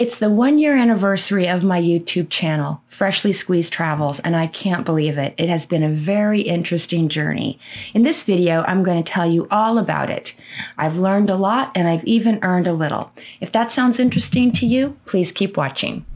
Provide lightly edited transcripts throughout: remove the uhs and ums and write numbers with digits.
It's the 1-year anniversary of my YouTube channel, Freshly Squeezed Travels, and I can't believe it. It has been a very interesting journey. In this video, I'm going to tell you all about it. I've learned a lot and I've even earned a little. If that sounds interesting to you, please keep watching.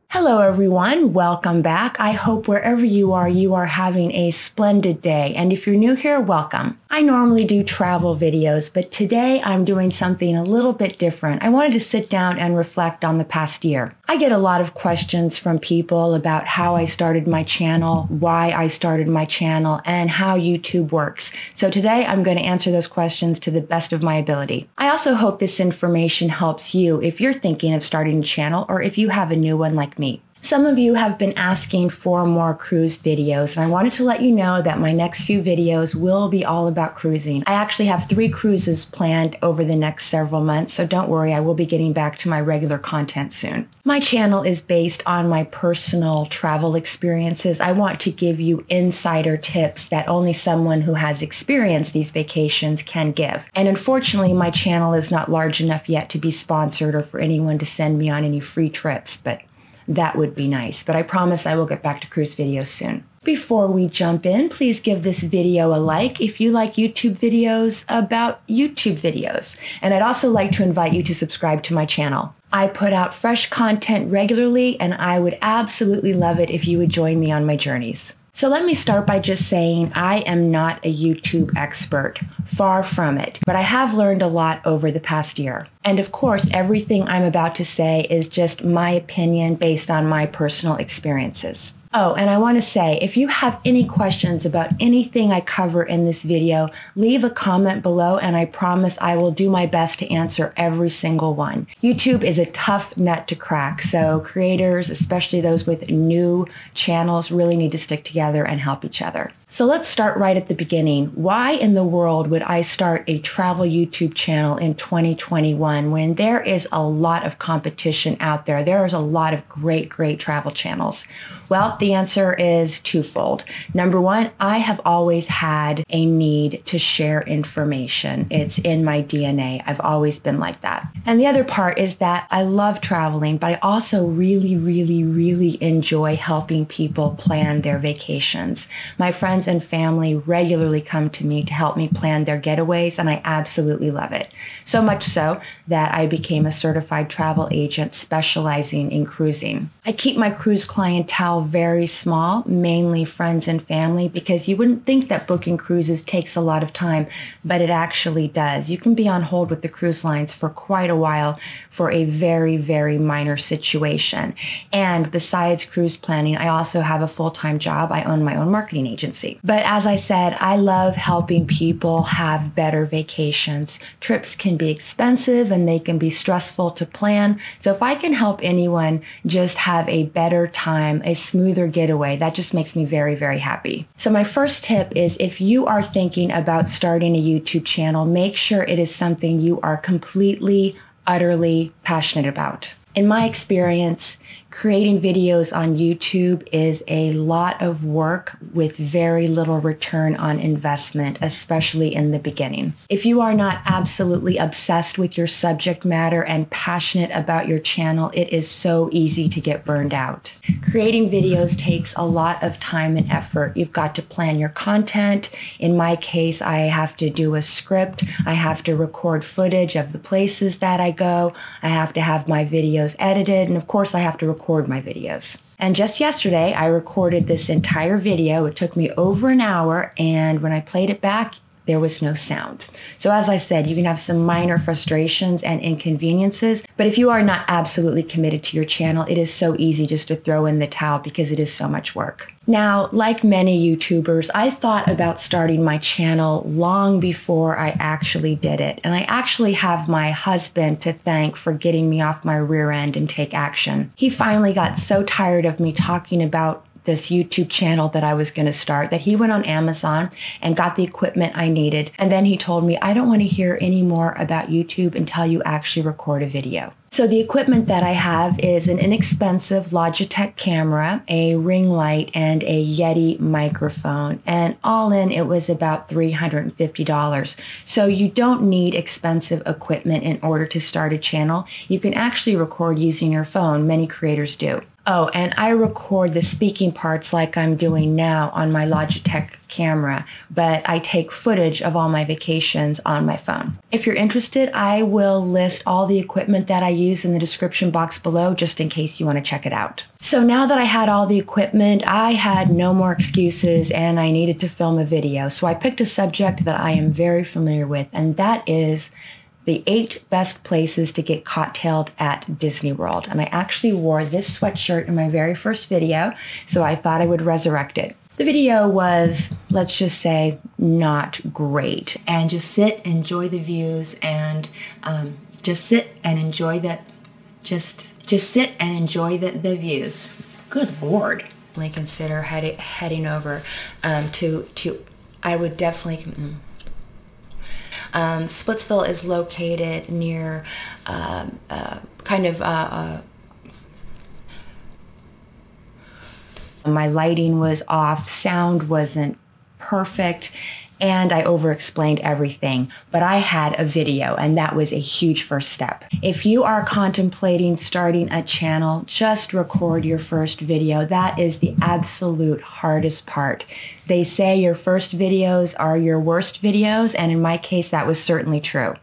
Hello everyone, welcome back. I hope wherever you are having a splendid day. And if you're new here, welcome. I normally do travel videos, but today I'm doing something a little bit different. I wanted to sit down and reflect on the past year. I get a lot of questions from people about how I started my channel, why I started my channel, and how YouTube works. So today I'm going to answer those questions to the best of my ability. I also hope this information helps you if you're thinking of starting a channel or if you have a new one like me. Some of you have been asking for more cruise videos, and I wanted to let you know that my next few videos will be all about cruising. I actually have 3 cruises planned over the next several months, so don't worry, I will be getting back to my regular content soon. My channel is based on my personal travel experiences. I want to give you insider tips that only someone who has experienced these vacations can give. And unfortunately, my channel is not large enough yet to be sponsored or for anyone to send me on any free trips, but that would be nice, but I promise I will get back to cruise videos soon. Before we jump in, please give this video a like if you like YouTube videos about YouTube videos. And I'd also like to invite you to subscribe to my channel. I put out fresh content regularly, and I would absolutely love it if you would join me on my journeys. So let me start by just saying I am not a YouTube expert, far from it, but I have learned a lot over the past year. And of course, everything I'm about to say is just my opinion based on my personal experiences. Oh, and I want to say, if you have any questions about anything I cover in this video, leave a comment below and I promise I will do my best to answer every single one. YouTube is a tough nut to crack, so creators, especially those with new channels, really need to stick together and help each other. So let's start right at the beginning. Why in the world would I start a travel YouTube channel in 2021 when there is a lot of competition out there? There is a lot of great travel channels. Well, the answer is twofold. Number one, I have always had a need to share information. It's in my DNA. I've always been like that. And the other part is that I love traveling, but I also really enjoy helping people plan their vacations. My friends and family regularly come to me to help me plan their getaways, and I absolutely love it. So much so that I became a certified travel agent specializing in cruising. I keep my cruise clientele very small, mainly friends and family, because you wouldn't think that booking cruises takes a lot of time, but it actually does. You can be on hold with the cruise lines for quite a while for a very minor situation. And besides cruise planning, I also have a full-time job. I own my own marketing agency. But as I said, I love helping people have better vacations. Trips can be expensive and they can be stressful to plan. So if I can help anyone just have a better time, a smoother getaway, that just makes me very happy. So my first tip is, if you are thinking about starting a YouTube channel, make sure it is something you are completely, utterly passionate about. In my experience, creating videos on YouTube is a lot of work with very little return on investment, especially in the beginning. If you are not absolutely obsessed with your subject matter and passionate about your channel, it is so easy to get burned out. Creating videos takes a lot of time and effort. You've got to plan your content. In my case, I have to do a script. I have to record footage of the places that I go. I have to have my videos edited, and of course I have to record my videos. And just yesterday, I recorded this entire video. It took me over an hour, and when I played it back, there was no sound. So as I said, you can have some minor frustrations and inconveniences, but if you are not absolutely committed to your channel, it is so easy just to throw in the towel because it is so much work. Now, like many YouTubers, I thought about starting my channel long before I actually did it. And I actually have my husband to thank for getting me off my rear end and take action. He finally got so tired of me talking about this YouTube channel that I was going to start, that he went on Amazon and got the equipment I needed. And then he told me, I don't want to hear any more about YouTube until you actually record a video. So the equipment that I have is an inexpensive Logitech camera, a ring light, and a Yeti microphone. And all in, it was about $350. So you don't need expensive equipment in order to start a channel. You can actually record using your phone. Many creators do. Oh, and I record the speaking parts like I'm doing now on my Logitech camera, but I take footage of all my vacations on my phone. If you're interested, I will list all the equipment that I use in the description box below, just in case you want to check it out. So now that I had all the equipment, I had no more excuses and I needed to film a video. So I picked a subject that I am very familiar with, and that is the 8 best places to get cocktailed at Disney World. And I actually wore this sweatshirt in my very first video, so I thought I would resurrect it. The video was, let's just say, not great. And just sit, enjoy the views, and just sit and enjoy the views. Good Lord. I consider heading over I would definitely. Splitsville is located near my lighting was off, sound wasn't perfect, and I overexplained everything. But I had a video, and that was a huge first step. If you are contemplating starting a channel, just record your first video. That is the absolute hardest part. They say your first videos are your worst videos, and in my case, that was certainly true.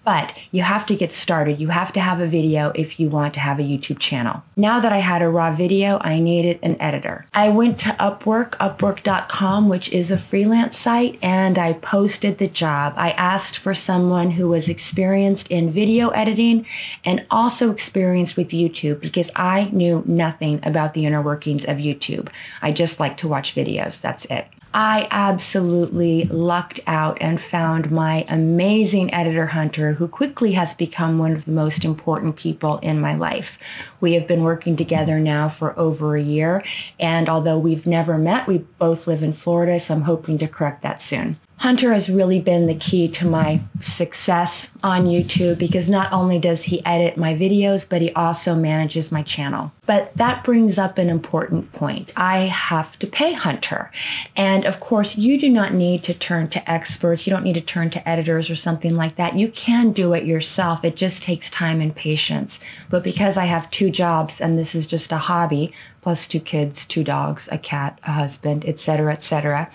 But you have to get started. You have to have a video if you want to have a YouTube channel. Now that I had a raw video, I needed an editor. I went to Upwork.com, which is a freelance site, and I posted the job. I asked for someone who was experienced in video editing and also experienced with YouTube, because I knew nothing about the inner workings of YouTube. I just like to watch videos. That's it. I absolutely lucked out and found my amazing editor, Hunter, who quickly has become one of the most important people in my life. We have been working together now for over a year, and although we've never met, we both live in Florida, so I'm hoping to correct that soon. Hunter has really been the key to my success on YouTube, because not only does he edit my videos, but he also manages my channel. But that brings up an important point. I have to pay Hunter. And of course, you do not need to turn to experts. You don't need to turn to editors or something like that. You can do it yourself. It just takes time and patience. But because I have 2 jobs and this is just a hobby, plus 2 kids, 2 dogs, a cat, a husband, etc.,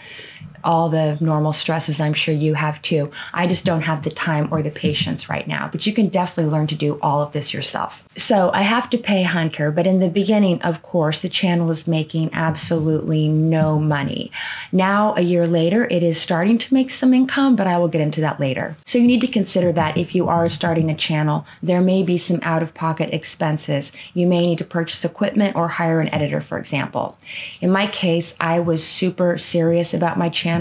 all the normal stresses I'm sure you have too. I just don't have the time or the patience right now, but you can definitely learn to do all of this yourself. So I have to pay Hunter, but in the beginning, of course, the channel is making absolutely no money. Now, a year later, it is starting to make some income, but I will get into that later. So you need to consider that if you are starting a channel, there may be some out-of-pocket expenses. You may need to purchase equipment or hire an editor, for example. In my case, I was super serious about my channel.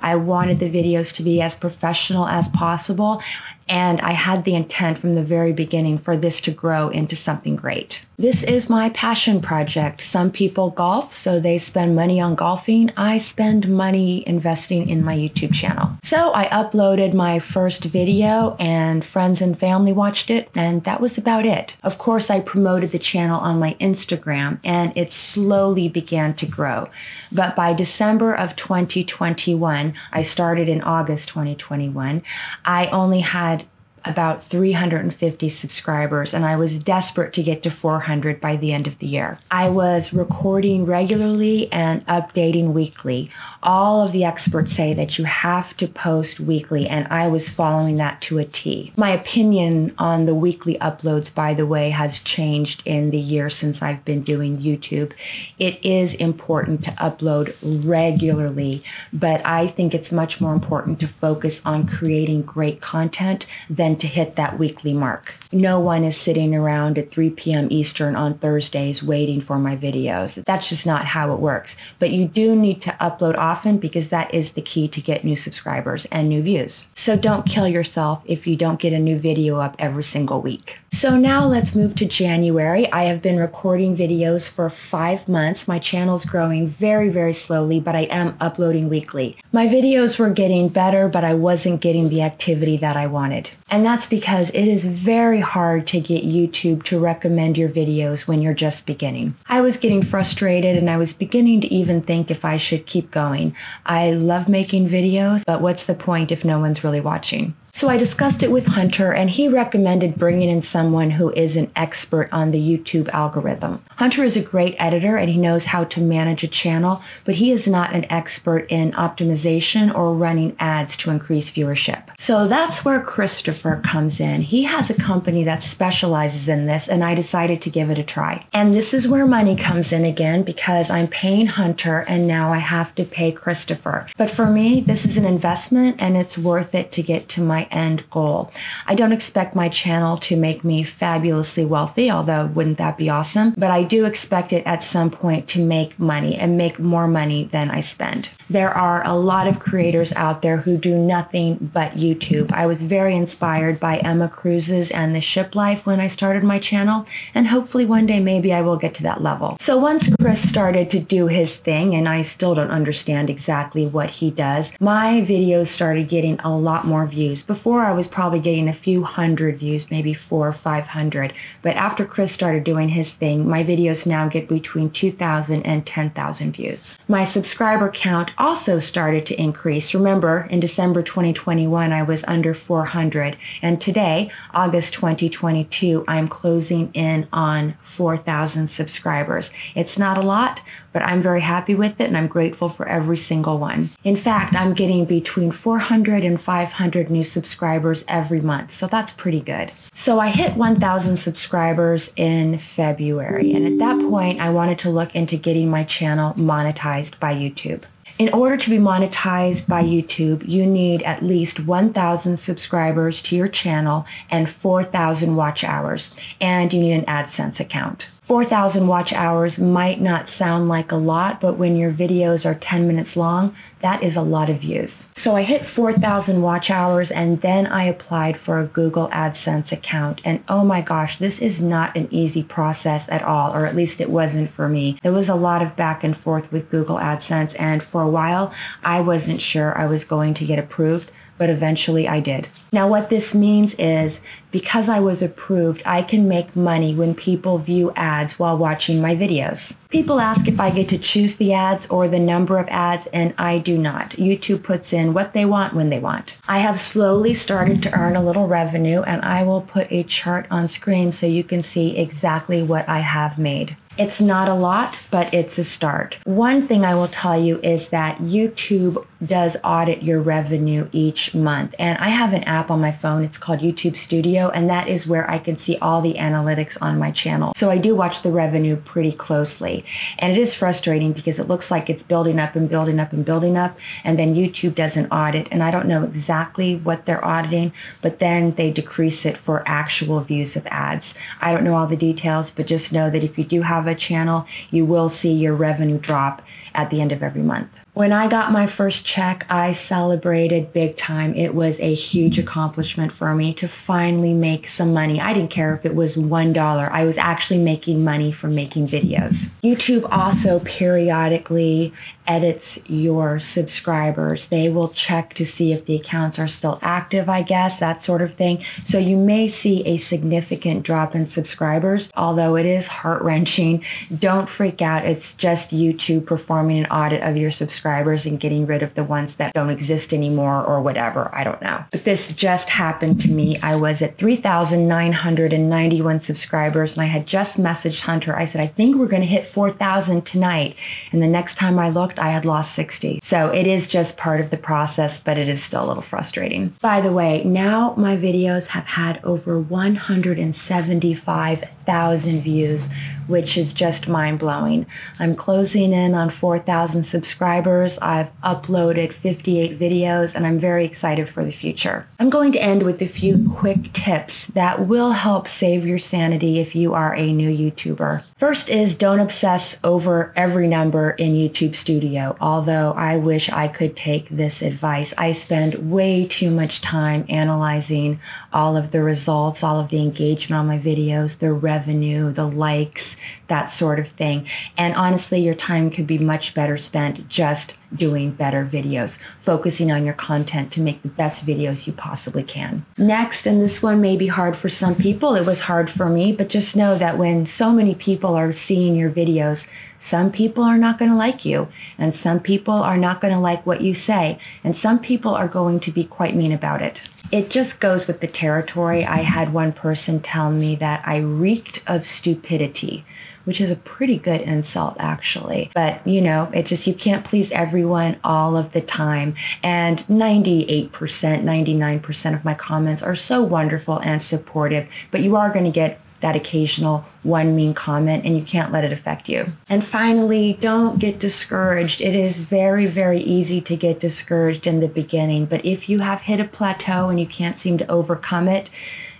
I wanted the videos to be as professional as possible, and I had the intent from the very beginning for this to grow into something great. This is my passion project. Some people golf, so they spend money on golfing. I spend money investing in my YouTube channel. So I uploaded my first video and friends and family watched it, and that was about it. Of course, I promoted the channel on my Instagram, and it slowly began to grow. But by December of 2021, I started in August 2021, I only had about 350 subscribers, and I was desperate to get to 400 by the end of the year. I was recording regularly and updating weekly. All of the experts say that you have to post weekly, and I was following that to a T. My opinion on the weekly uploads, by the way, has changed in the year since I've been doing YouTube. It is important to upload regularly, but I think it's much more important to focus on creating great content than than to hit that weekly mark. No one is sitting around at 3 p.m. Eastern on Thursdays waiting for my videos. That's just not how it works. But you do need to upload often because that is the key to get new subscribers and new views. So don't kill yourself if you don't get a new video up every single week. So now let's move to January. I have been recording videos for 5 months. My channel's growing very, very slowly, but I am uploading weekly. My videos were getting better, but I wasn't getting the activity that I wanted. And that's because it is very hard to get YouTube to recommend your videos when you're just beginning. I was getting frustrated and I was beginning to even think if I should keep going. I love making videos, but what's the point if no one's really watching? So I discussed it with Hunter and he recommended bringing in someone who is an expert on the YouTube algorithm. Hunter is a great editor and he knows how to manage a channel, but he is not an expert in optimization or running ads to increase viewership. So that's where Christopher comes in. He has a company that specializes in this and I decided to give it a try. And this is where money comes in again because I'm paying Hunter and now I have to pay Christopher. But for me, this is an investment and it's worth it to get to my end goal. I don't expect my channel to make me fabulously wealthy, although wouldn't that be awesome? But I do expect it at some point to make money and make more money than I spend. There are a lot of creators out there who do nothing but YouTube. I was very inspired by Emma Cruises and The Ship Life when I started my channel, and hopefully one day maybe I will get to that level. So once Chris started to do his thing, and I still don't understand exactly what he does, my videos started getting a lot more views. Before I was probably getting a few hundred views, maybe 400 or 500, but after Chris started doing his thing, my videos now get between 2,000 and 10,000 views. My subscriber count also started to increase. Remember, in December 2021, I was under 400, and today, August 2022, I'm closing in on 4,000 subscribers. It's not a lot, but I'm very happy with it, and I'm grateful for every single one. In fact, I'm getting between 400 and 500 new subscribers every month, so that's pretty good. So I hit 1,000 subscribers in February, and at that point, I wanted to look into getting my channel monetized by YouTube. In order to be monetized by YouTube, you need at least 1,000 subscribers to your channel and 4,000 watch hours, and you need an AdSense account. 4,000 watch hours might not sound like a lot, but when your videos are 10 minutes long, that is a lot of views. So I hit 4,000 watch hours and then I applied for a Google AdSense account. And oh my gosh, this is not an easy process at all, or at least it wasn't for me. There was a lot of back and forth with Google AdSense, and for a while, I wasn't sure I was going to get approved, but eventually I did. Now what this means is, because I was approved, I can make money when people view ads while watching my videos. People ask if I get to choose the ads or the number of ads, and I do not. YouTube puts in what they want when they want. I have slowly started to earn a little revenue, and I will put a chart on screen so you can see exactly what I have made. It's not a lot, but it's a start. One thing I will tell you is that YouTube does audit your revenue each month. And I have an app on my phone. It's called YouTube Studio, and that is where I can see all the analytics on my channel. So I do watch the revenue pretty closely. And it is frustrating because it looks like it's building up and building up and building up, and then YouTube does an audit. And I don't know exactly what they're auditing, but then they decrease it for actual views of ads. I don't know all the details, but just know that if you do have a channel, you will see your revenue drop at the end of every month. When I got my first check, I celebrated big time. It was a huge accomplishment for me to finally make some money. I didn't care if it was $1. I was actually making money from making videos. YouTube also periodically edits your subscribers. They will check to see if the accounts are still active, I guess, that sort of thing. So you may see a significant drop in subscribers, although it is heart-wrenching. Don't freak out. It's just YouTube performing an audit of your subscribers and getting rid of the ones that don't exist anymore or whatever. I don't know. But this just happened to me. I was at 3,991 subscribers and I had just messaged Hunter. I said, I think we're going to hit 4,000 tonight. And the next time I looked, I had lost 60. So it is just part of the process, but it is still a little frustrating. By the way, now my videos have had over 175,000 views, which is just mind-blowing. I'm closing in on 4,000 subscribers. I've uploaded 58 videos, and I'm very excited for the future. I'm going to end with a few quick tips that will help save your sanity if you are a new YouTuber. First is don't obsess over every number in YouTube Studio, although I wish I could take this advice. I spend way too much time analyzing all of the results, all of the engagement on my videos, the revenue, the likes, that sort of thing. And honestly, your time could be much better spent just doing better videos, focusing on your content to make the best videos you possibly can. Next, and this one may be hard for some people, it was hard for me, but just know that when so many people are seeing your videos, some people are not going to like you, and some people are not going to like what you say, and some people are going to be quite mean about it. It just goes with the territory. I had one person tell me that I reeked of stupidity, which is a pretty good insult, actually. But, you know, it just, you can't please everyone all of the time. And 98%, 99% of my comments are so wonderful and supportive, but you are going to get that occasional one mean comment, and you can't let it affect you. And finally, don't get discouraged. It is very, very easy to get discouraged in the beginning, but if you have hit a plateau and you can't seem to overcome it,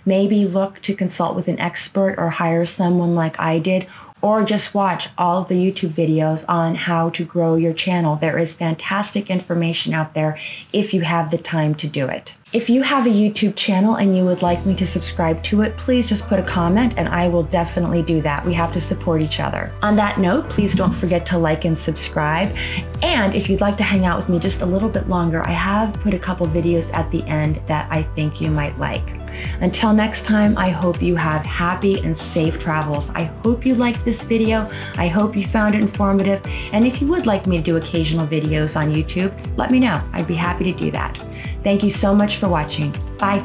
maybe look to consult with an expert or hire someone like I did, or just watch all of the YouTube videos on how to grow your channel. There is fantastic information out there if you have the time to do it. If you have a YouTube channel and you would like me to subscribe to it, please just put a comment and I will definitely do that. We have to support each other. On that note, please don't forget to like and subscribe. And if you'd like to hang out with me just a little bit longer, I have put a couple videos at the end that I think you might like. Until next time, I hope you have happy and safe travels. I hope you liked this video. I hope you found it informative. And if you would like me to do occasional videos on YouTube, let me know. I'd be happy to do that. Thank you so much for watching. Bye.